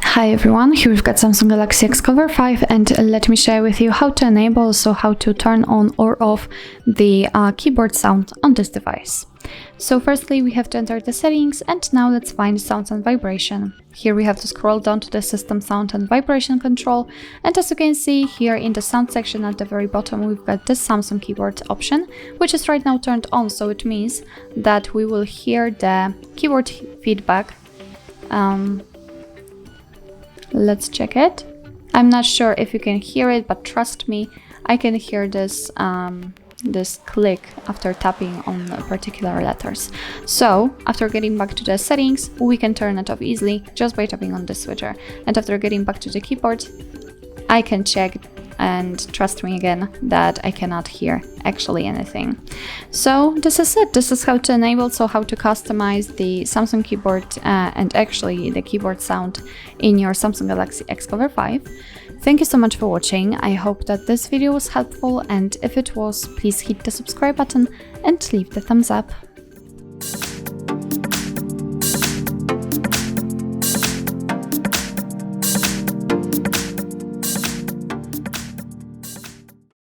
Hi everyone, here we've got Samsung Galaxy XCover 5 and let me share with you how to enable, so how to turn on or off the keyboard sound on this device. So firstly we have to enter the settings, and now let's find sounds and vibration. Here we have to scroll down to the system sound and vibration control, and as you can see here in the sound section at the very bottom we've got the Samsung keyboard option, which is right now turned on, so it means that we will hear the keyboard feedback. Let's check it. I'm not sure if you can hear it, but trust me, I can hear this this click after tapping on particular letters. So after getting back to the settings, we can turn it off easily just by tapping on the switcher. And after getting back to the keyboard, I can check, and trust me again that I cannot hear actually anything. So this is it. This is how to enable, so how to customize the Samsung keyboard and actually the keyboard sound in your Samsung Galaxy XCover 5. Thank you so much for watching. I hope that this video was helpful, and if it was, please hit the subscribe button and leave the thumbs up.